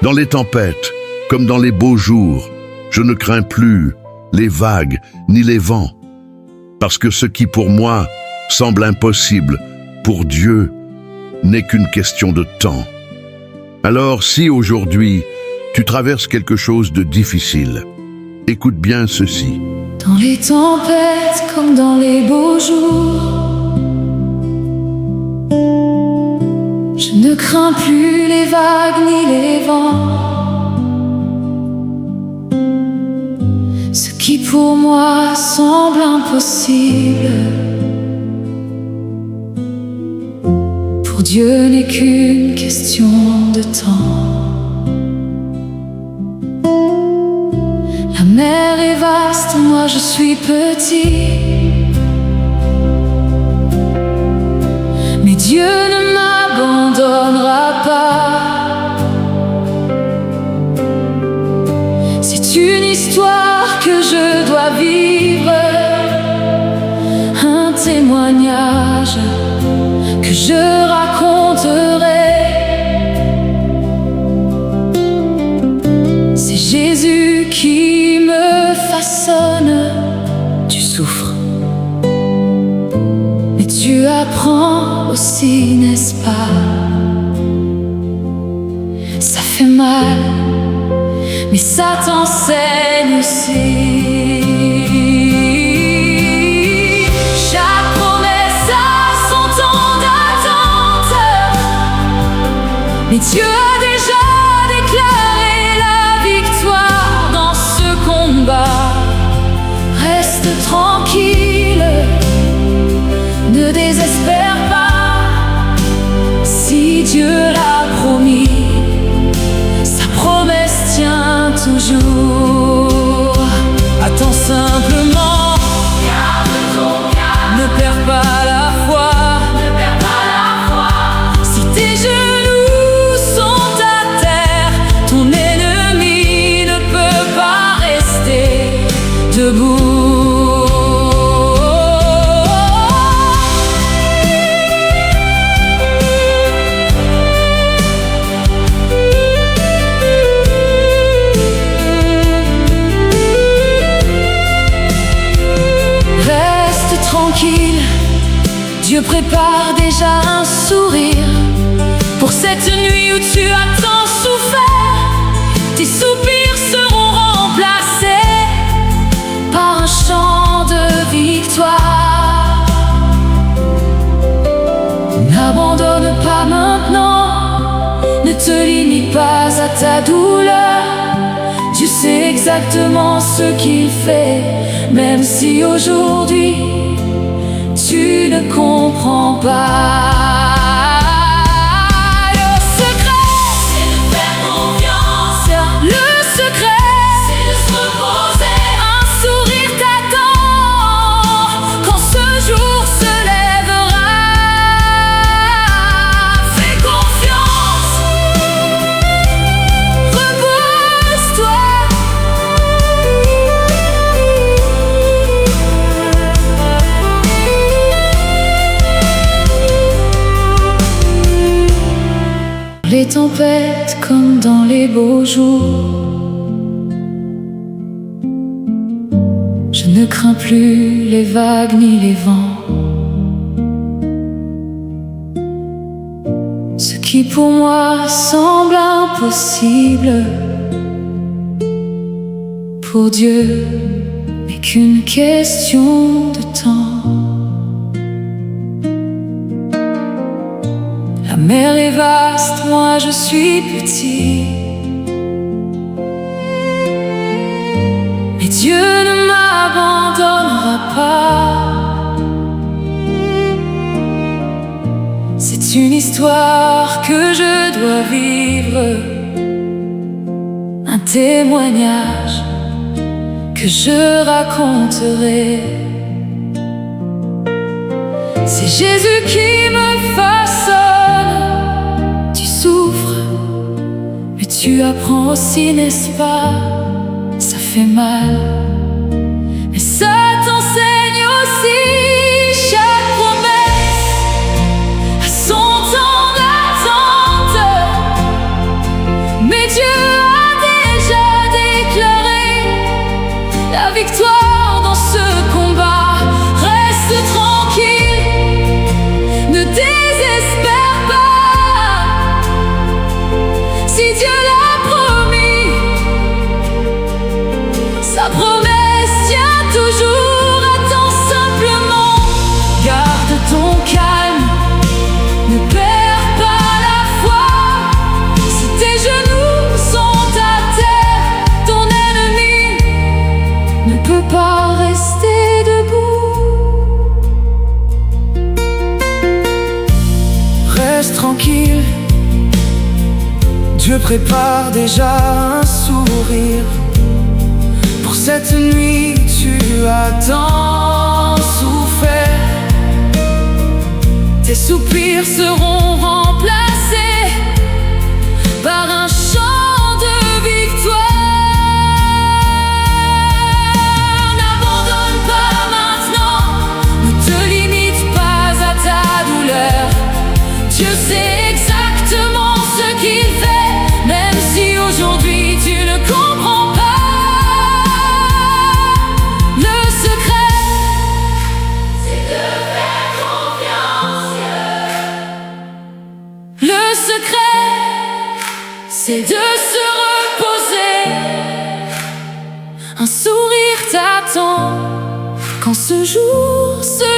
Dans les tempêtes, comme dans les beaux jours, je ne crains plus les vagues ni les vents, parce que ce qui pour moi semble impossible, pour Dieu, n'est qu'une question de temps. Alors si aujourd'hui tu traverses quelque chose de difficile, écoute bien ceci. Dans les tempêtes comme dans les beaux jours, je ne crains plus les vagues ni les vents. Ce qui pour moi semble impossible, pour Dieu n'est qu'une question de temps. La mer est vaste, moi je suis petit, mais Dieu ne m'abandonnera pas. C'est une histoire que je dois vivre, un témoignage que je raconterai. C'est Jésus qui me façonne. Tu souffres, mais tu apprends aussi, n'est-ce pas? Ça fait mal, mais ça t'enseigne aussi. Chaque promesse a son temps d'attente, mais Dieu a déjà déclaré la victoire dans ce combat. Reste tranquille, ne désespère pas. Si Dieu l'a promis, sa promesse tient toujours. Attends simplement, garde ton calme, ne perds pas la foi, ne perds pas la foi. Si tes genoux sont à terre, ton ennemi ne peut pas rester debout. Tranquille, Dieu prépare déjà un sourire pour cette nuit où tu as tant souffert. Tes soupirs seront remplacés par un chant de victoire. N'abandonne pas maintenant, ne te limite pas à ta douleur. Dieu sait exactement ce qu'il fait, même si aujourd'hui tu ne comprends pas. Le secret, c'est de faire confiance. Le secret, c'est de se reposer. Un sourire t'attend quand ce jour se lèvera. Fais confiance, repose-toi. Les tempêtes comme dans les beaux jours, je ne crains plus les vagues ni les vents. Ce qui pour moi semble impossible, pour Dieu n'est qu'une question de temps. La mer est vaste, moi je suis petit, mais Dieu ne m'abandonnera pas. C'est une histoire que je dois vivre, un témoignage que je raconterai. C'est Jésus qui me façonne. Tu souffres, mais tu apprends aussi, n'est-ce pas? Ça fait mal, mais ça t'enseigne aussi. Chaque promesse a son temps d'attente, mais Dieu prépare déjà un sourire. Pour cette nuit tu as tant souffert. Tes soupirs seront remplacés par un chant de victoire. N'abandonne pas maintenant, ne te limite pas à ta douleur. Dieu sait exactement ce qu'il fait, même si aujourd'hui tu ne comprends pas. Le secret, c'est de faire confiance. Le secret, c'est de se reposer. Un sourire t'attend quand ce jour se